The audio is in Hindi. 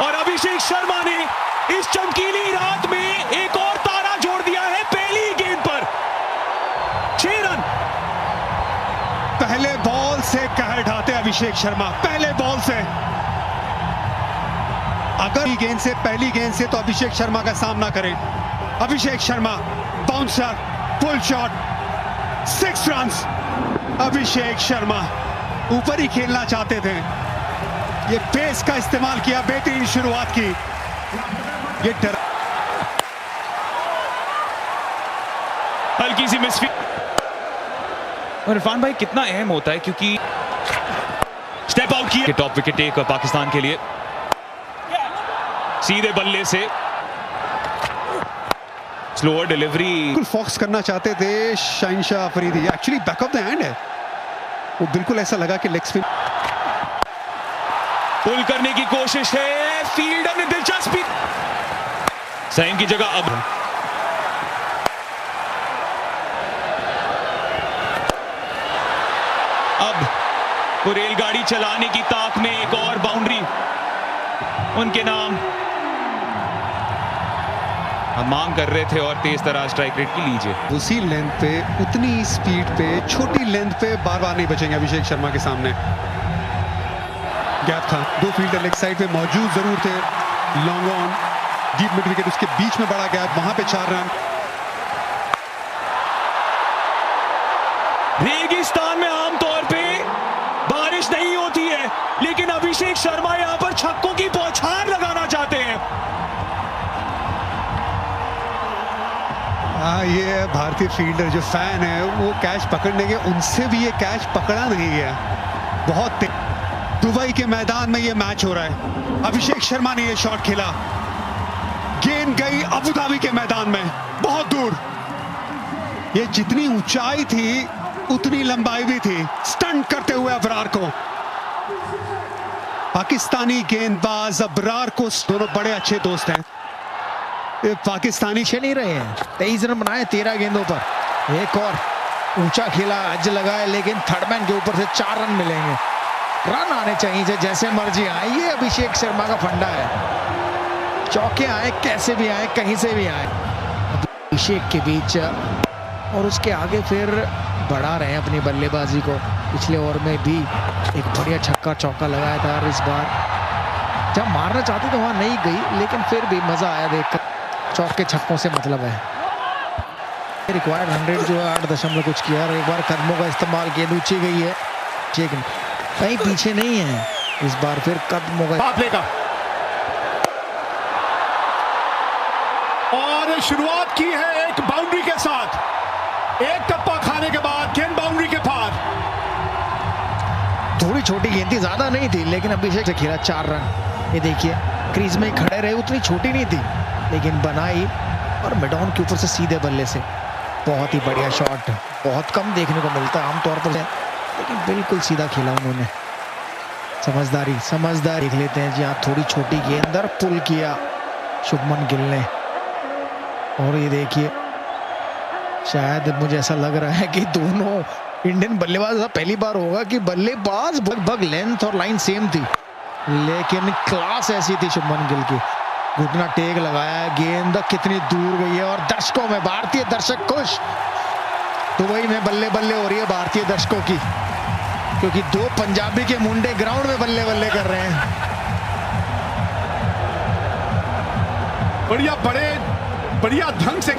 और अभिषेक शर्मा ने इस चमकीली रात में एक और तारा जोड़ दिया है पहली गेंद पर। 6 रन। पहले बॉल से कहर ढाते अभिषेक शर्मा, पहले बॉल से। अगर पहली गेंद से तो अभिषेक शर्मा का सामना करें। Abhishek Sharma bouncer, full shot, 6 runs. Abhishek Sharma ऊपर ही खेलना चाहते थे, ये पेस का इस्तेमाल किया, बेहतरीन शुरुआत की। ये हल्की सी मिसफील्ड। और इरफान भाई कितना अहम होता है, क्योंकि स्टेप आउट किया। टॉप विकेट टेक पाकिस्तान के लिए, सीधे बल्ले से स्लोअर डिलीवरी। बिल्कुल फॉक्स करना चाहते थे शहनशाह Afridi, actually back of the hand है वो, बिल्कुल ऐसा लगा कि लेग स्पिन। पुल करने की कोशिश है, फील्डर ने दिलचस्पी। सईद की जगह अब वो रेलगाड़ी चलाने की ताक में एक और बाउंड्री उनके नाम। हम मांग कर रहे थे और तेज तरह स्ट्राइक रेट की लीजिए। उसी लेंथ पे, उतनी स्पीड पे, छोटी लेंथ पे बार बार नहीं बचेंगे अभिषेक शर्मा के सामने। गैप था, 2 फील्डर लेग साइड पे मौजूद जरूर थे। Long on, deep mid wicket, उसके बीच में बड़ा गैप, वहां पे 4 रन। रेगिस्तान में आमतौर पे बारिश नहीं होती है, लेकिन अभिषेक शर्मा यहां पर छक्कों की बौछार लगाना चाहते हैं। ये भारतीय फील्डर जो फैन है वो कैच पकड़ने के, उनसे भी ये कैच पकड़ा नहीं गया। बहुत तेज दुबई के मैदान में ये मैच हो रहा है। अभिषेक शर्मा ने ये शॉट खेला, गेंद गई अबू धाबी के मैदान में बहुत दूर। ये जितनी ऊंचाई थी उतनी लंबाई भी थी, स्टंट करते हुए अबरार को। पाकिस्तानी गेंदबाज अबरार को, दोनों बड़े अच्छे दोस्त हैं। पाकिस्तानी खेल नहीं रहे हैं, 23 रन बनाए 13 गेंदों पर। एक और ऊंचा खेला, अज लगाए, लेकिन थर्डमैन के ऊपर से 4 रन मिलेंगे। रन आने चाहिए जैसे मर्जी आए, ये अभिषेक शर्मा का फंडा है। चौके आए, कैसे भी आए, कहीं से भी आए। अभिषेक के बीच और उसके आगे फिर बढ़ा रहे हैं अपनी बल्लेबाजी को। पिछले ओवर में भी एक बढ़िया छक्का चौका लगाया था, और इस बार जब मारना चाहती तो वहां नहीं गई, लेकिन फिर भी मजा आया देखकर। चौके छक्कों से मतलब है। रिक्वायर्ड 100 जो है 8 दशमलव कुछ किया, और एक बार कदमों का इस्तेमाल किया, ऊंची गई है, लेकिन कहीं पीछे नहीं है इस बार। फिर कदमों का और शुरुआत की है एक बाउंड्री के साथ। एक टप्पा खाने के बाद गेंद बाउंड्री के पार। थोड़ी छोटी गेंद थी, ज्यादा नहीं थी, लेकिन अभिषेक से खेला 4 रन। ये देखिए क्रीज में खड़े रहे, उतनी छोटी नहीं थी लेकिन बनाई, और मिडॉन के ऊपर से सीधे बल्ले से बहुत ही बढ़िया शॉट। बहुत कम देखने को मिलता है आमतौर पर, लेकिन बिल्कुल सीधा खेला उन्होंने। समझदारी देख लेते हैं जी हाँ। थोड़ी छोटी गेंद और पुल किया शुभमन गिल ने। और ये देखिए, शायद मुझे ऐसा लग रहा है कि दोनों इंडियन बल्लेबाज, पहली बार होगा कि बल्लेबाज लगभग लेंथ और लाइन सेम थी, लेकिन क्लास ऐसी थी शुभमन गिल की। घुटना टेक लगाया, गेंद कितनी दूर गई है, और दर्शकों में, भारतीय दर्शक खुश। दुबई में बल्ले बल्ले हो रही है भारतीय दर्शकों की, क्योंकि 2 पंजाबी के मुंडे ग्राउंड में बल्ले बल्ले कर रहे हैं। बढ़िया ढंग से